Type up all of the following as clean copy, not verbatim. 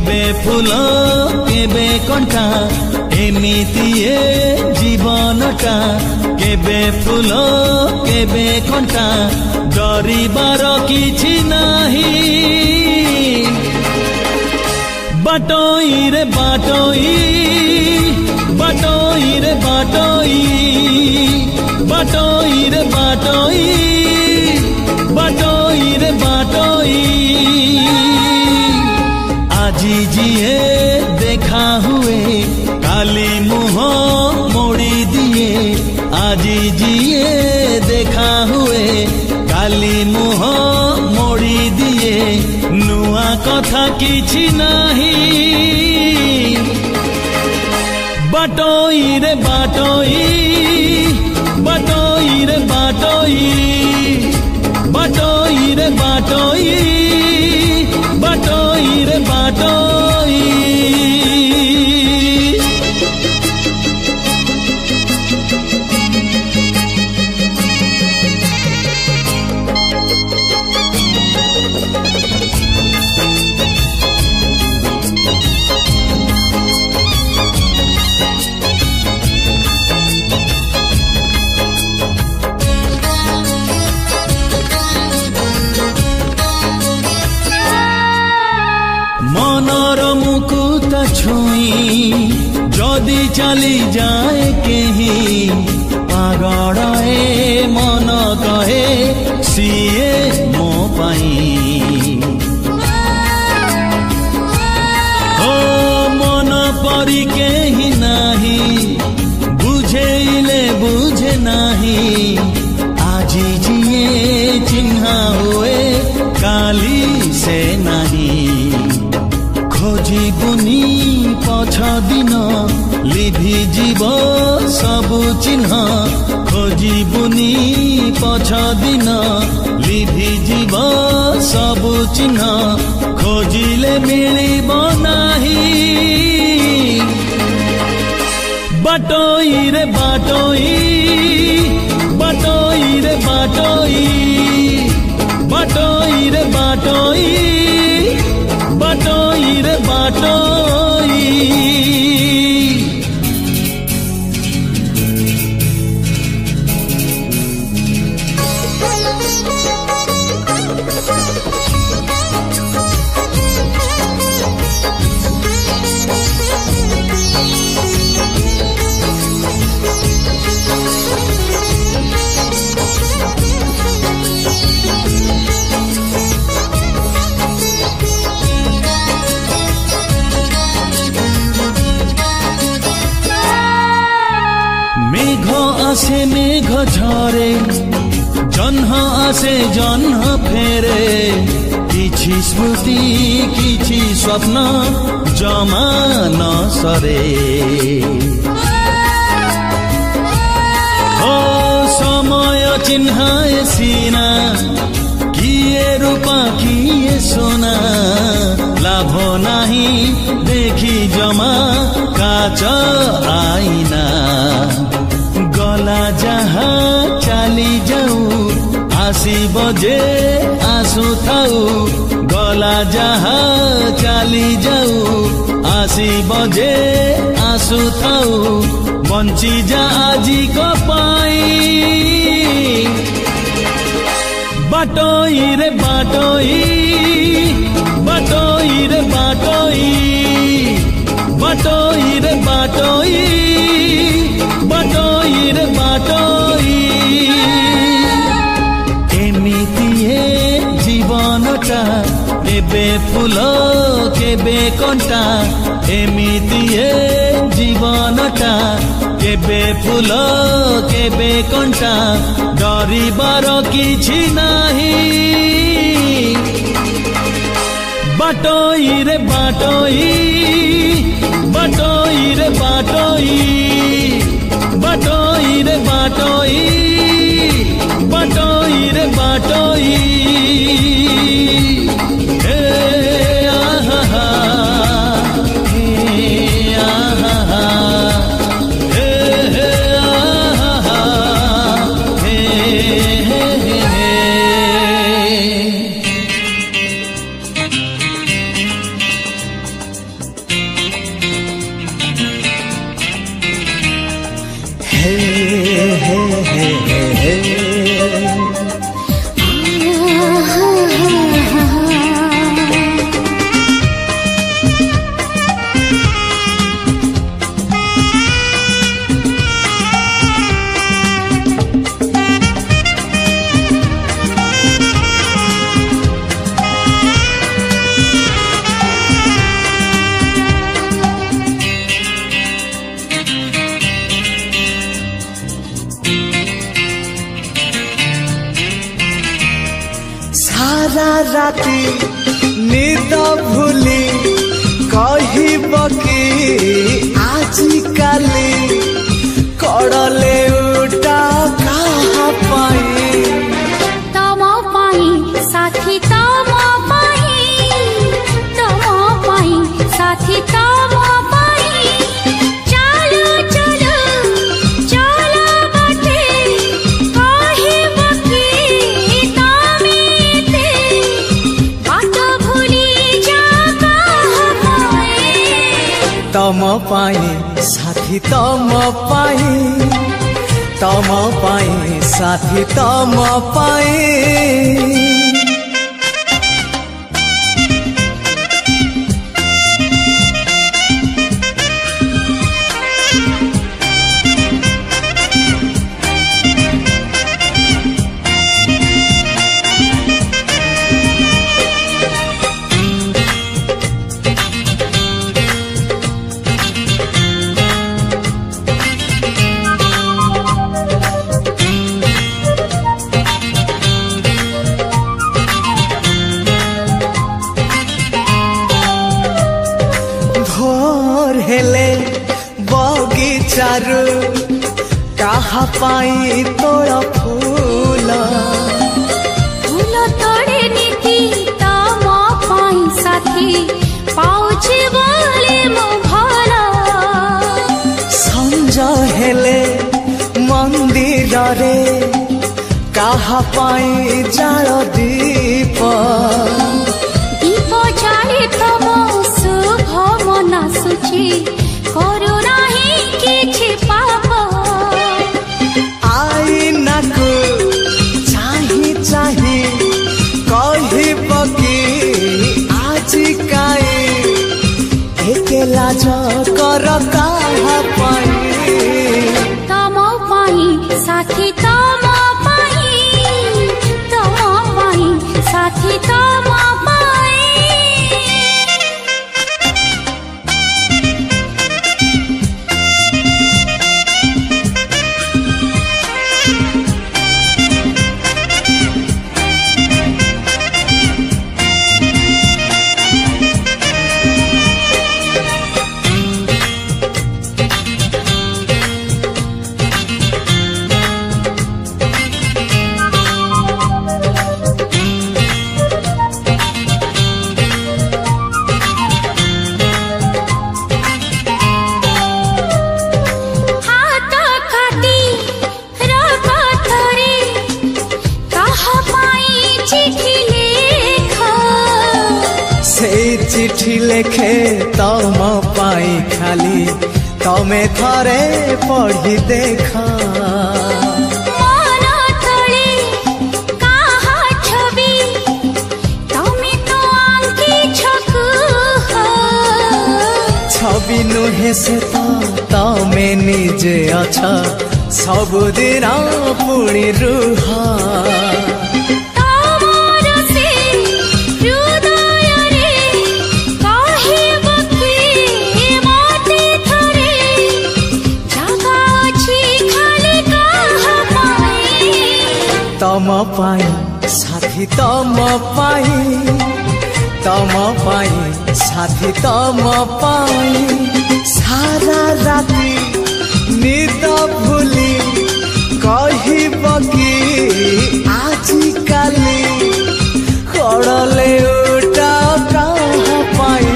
केबे फूल केबे कंटा एमिति ए जीवनटा केबे फूल केबे कंटा डरिबार किछि नाही बाटोई रे बाटोई बाटोई रे बाटोई बाटोई रे बाटोई बाटोई रे बाटोई আজি जिए देखा हुए काली मुह मोड़ी दिए আজি जिए देखा हुए काली मुह मोड़ी दिए नुआ कथा किछि नाही बाटोई रे बाटोई बाटोई रे बाटोई बाटोई रे बाटोई बाटोई रे बाटोई मनर मुकुता छुई जदि चली जाए केही पागल ए मन कहे सीए मो पाई ओ मन परी केही नाही बुझेइले बुझे नाही আজি जिए चिन्हा हुए काली से नाही खोजिबुनी पछ दिन लिभि जीव सबु चिन्ह खोजिबुनी पछ दिन लिभि जीव सबु चिन्ह खोजिले मिलिब नाही बाटोई रे बाटोई बाटोई रे बाटोई बाटोई रे बाटोई बाटोई रे बाटोई मेघ आसे मेघ झरे जन्ह आसे जन्ह फेरे किछि स्मृति किछि स्वप्न जमा न सरे ओ समय चिन्हाए सीना किए रूपा किए सोना लाभ नाही देखी जमा काच आईना गला जहा चली जाऊ आसीब जे आसु थाऊ गला जहा चली जाऊ आसीब जे आसु थाऊ बंची जा आजी को पाई बाटोई रे बाटोई बाटोई रे बाटोई बाटोई रे बाटोई बाटोई रे बाटोई एमिति ए जीवनटा केबे फूल केबे कंटा एमिति ए जीवनटा केबे फूल केबे कंटा डरिबार किछि नाही बाटोई रे बाटोई बाटोई रे बाटोई बाटोई रे बाटोई बाटोई रे बाटोई हे आहा हे आहा हे हे आहा हे हे हे हे हे हे सारा राती निद भूली कहब कि आजी काली कड़ले उठा कहा पाई तम पाई साथी तम पाई तम पाई साथी तम पाई चलो चलो चलो बाटे कहब कि तमेते बाट भूली जा कहबे तम पाई साथी तम पाई तम पाई साथी तम पाई भोर हेले बगीचारू कहा पाई तोड़ फूल फूल तोड़े नीति तम पाई साथी पाउछि बोले मो भला संज हेले मंदिर रे कहा पाई जाल दीप दीप जाले तम शुभ मना सुची करू नाही किछि पाप आई नाकु चाही चाही कहब कि आजी काई एके लाज कर कहा पाई तम पाई साथी तम पाई तम पाई साथी तम पाई चिठी लेखे तम पाई खाली तमे थरे पढ़ी देखा मन तले काहा छवि तमे तो आंकी छकु छवि नुहे से तो तमे निजे अच्छा सबुदिन पुणी रुहा तम पाई साथी तम पाई तम पाई साथी तम पाई सारा राती निद भूली कहब कि आजी काली कड़ले उठा कहा पाई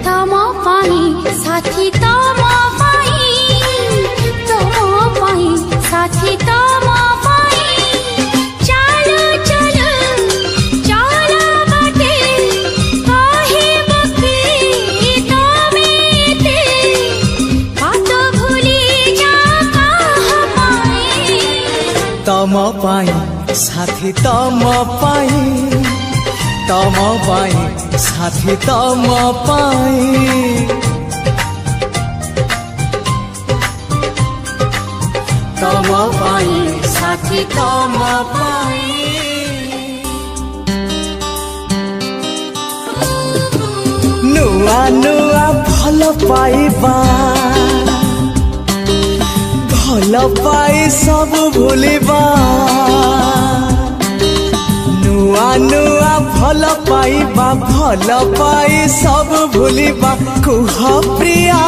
तम पाई साथी तम पाई तम पाई साथी तम भूली तम पाई साथी तम पाई तम पाई साथी तम पाई तम पाई साथी तम पाई नुआ नुआ भल पाइबा भल पाई सब भूलिबा नुआ नुआ भल पाइबा भल पाई सब भूलिबा कुह प्रिया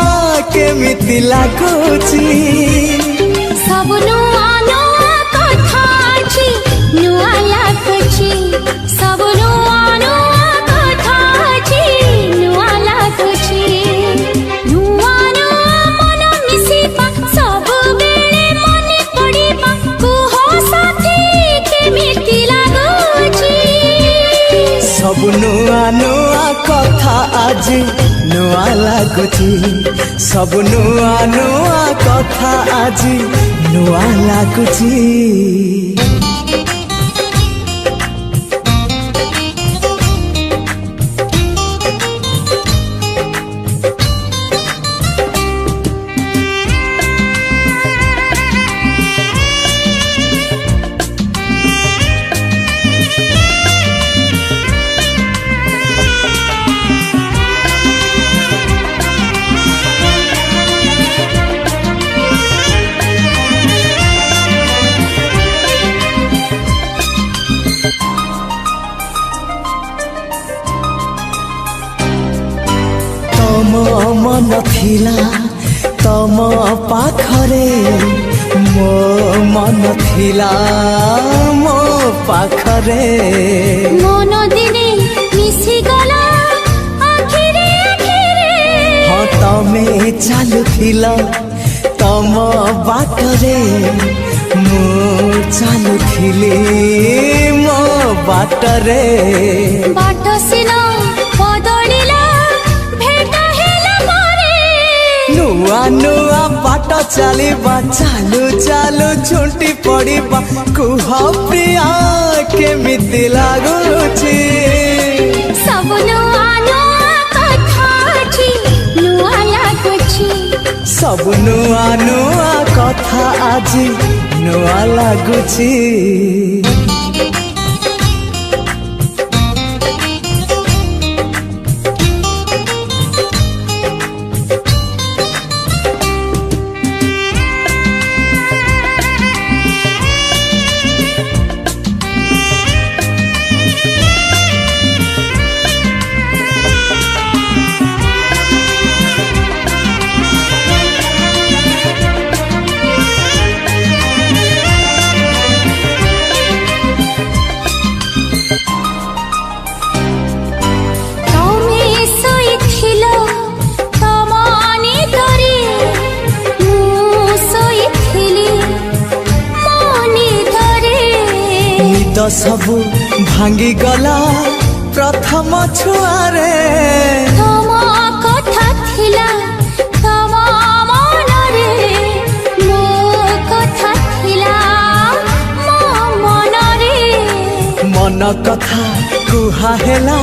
केमिति लागुची सब नुआ नुआ कथा अछि नुआ लाଗୁଛି सब नुआ नुआ कथा अछि नुआ लाଗୁଛି नुआ नुआ मन मिसिबा सब बेले मने पड़िबा कुह साथी केमिति लागुଛି सब नुआ नुआ कथा आज नुआ लागुची सब नुआ नुआ कथा आज नुआ लागुची तम मन थिला तम पाखरे मो मन थिला मो पाखरे मन दिने मिसी गला आखिरे आखिरे हाँ तमे चालुथिला तम बाटरे मो चालुथिली मो बाटरे बाट सिना बदलिला भेट हेला मारे नुआ नुआ बाट चलिबा चालू चालू झुंटी पड़िबा कुह प्रिया केमिति लागुची सब नुआ नुआ कथा अछि नुआ लाଗୁଛି सब नुआ नुआ कथा आज नुआ लागुची तमे सोइथिलो तमानी धरि मु सोइथिली मनी धरि निद सबु भांगी गला प्रथम छुआरे तम कथा थिला तम मनरे मो कथा थिला मो मनरे मन कथा कुहा हेला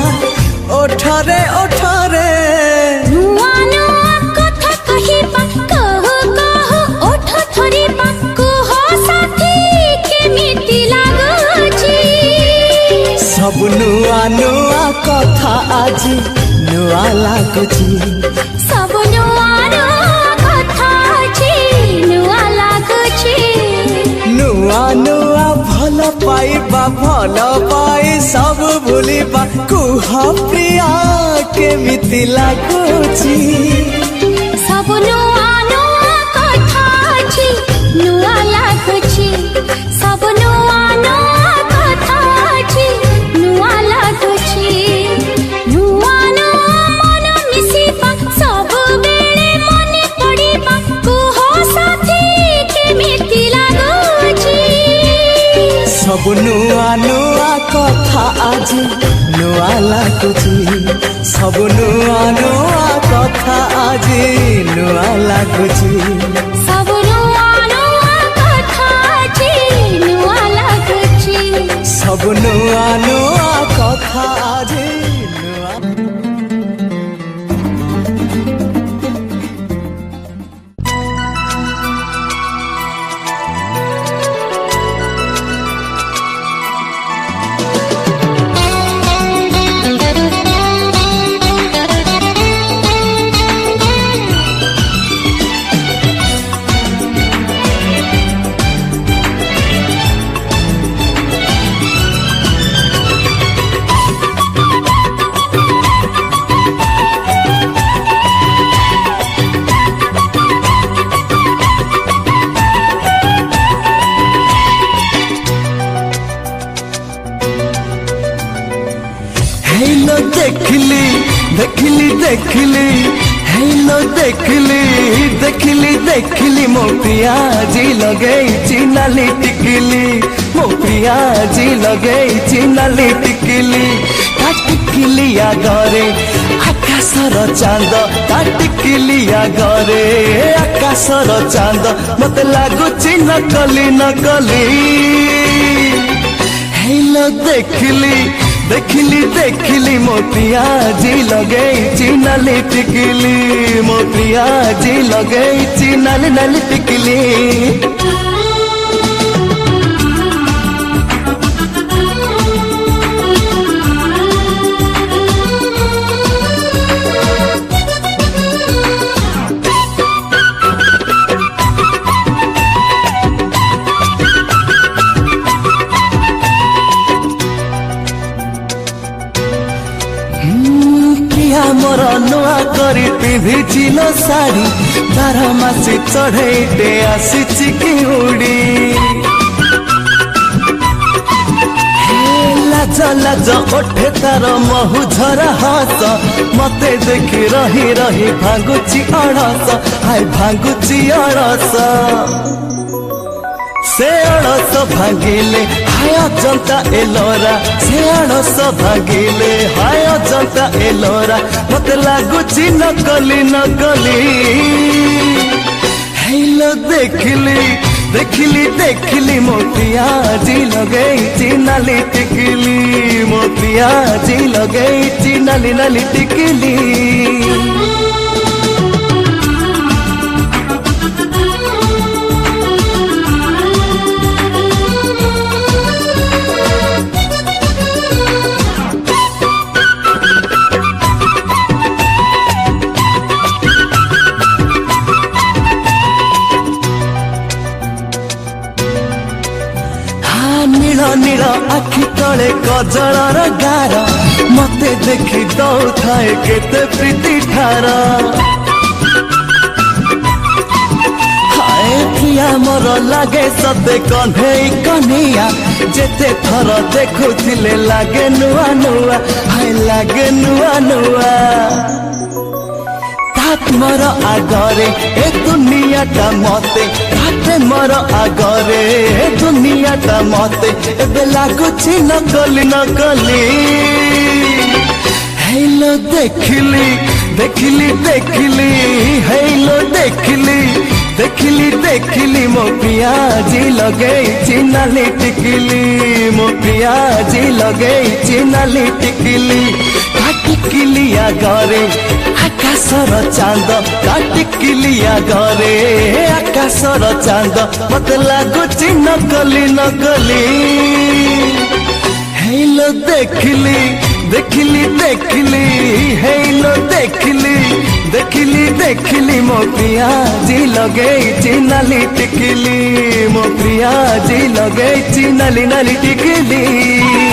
ओठरे ओठरे नुआ नुआ कथा कहिबा कहु कहु ओठ थरिबा कुह साथी केमिति लागुଛି सब नुआ नुआ कथा आज नुआ लागुची सब नुआ नुआ कथा अछि नुआ लाଗୁଛି नुआ नुआ भल पाइबा भल पाई सब भूलिबा कुह प्रिया केमिति लागुची सब नुआ नुआ कथा अछि नुआ लाଗୁଛି सब नुआ नुआ कथा अछि नुआ लाଗୁଛି नुआ नुआ मन मिसिबा सब बेले मने पड़िबा कुह साथी केमिति लागुଛି सब नुआ नुआ कथा आज नुआ लागुची सब नुआ नुआ कथा आज नुआ लागुची सब नुआ नुआ कथा अछि नुआ देखिली देखिली देखिली हेलो देखिली देखिली देखिली मो पियाजी लगेइछि नाली टिकिली मो पियाजी लगेइछि नाली टिकिली ता टिकिलिया घरे आकाशर चांद ता टिकिलिया घरे आकाशर चांद मते लागुछि नकली नकली हेलो देखिली देखिली देखिली मो पियाजी लगेइछि नाली टिकिली मो पियाजी लगेइछि नाली नाली टिकिली मोर नुआ करी पिंधिचिल साड़ी 12 मासी चढ़ेटे आसीछि कि उड़ी लाज लाज ओठे तार महु झरा हस मते देखी रही रही भांगुची अड़स हाय भांगुची अड़स से अड़स भांगिले हाय अजंता एलोरा से अड़स भांगिले हाय अजंता एलोरा मते लागुची नकली नकली हेलो देखिली देखिली देखिली मो पियाजी लगेइछि नाली टिकिली मो पियाजी लगेइछि नाली नाली टिकिली नील नील आखि तले कजलर गार मते देखी दौथाए केते प्रीति ठार हाय प्रिया मोर लागे सते कन्हई कन्हैया जेते थर देखुथिले लागे नुआ नुआ हाय लागे नुआ नुआ मोर आगरे ए दुनियाटा मते घाटे मोर आगरे ए दुनियाटा मते एबे लागुछि नकली नकली हेलो देखिली देखिली देखिली हेलो देखिली देखिली देखिली मो पियाजी लगेइछि नाली टिकिली मो पियाजी लगेइछि नाली टिकिली टिकिलिया घरे आकाशर चांद टिकिलिया घरे आकाशर चांद मते लागुछि नकली नकली हेलो देखिली देखिली देखिली हेलो देखिली देखिली देखिली मो पियाजी लगेइछि नाली टिकिली मो पियाजी लगेइछि नाली नाली टिकिली।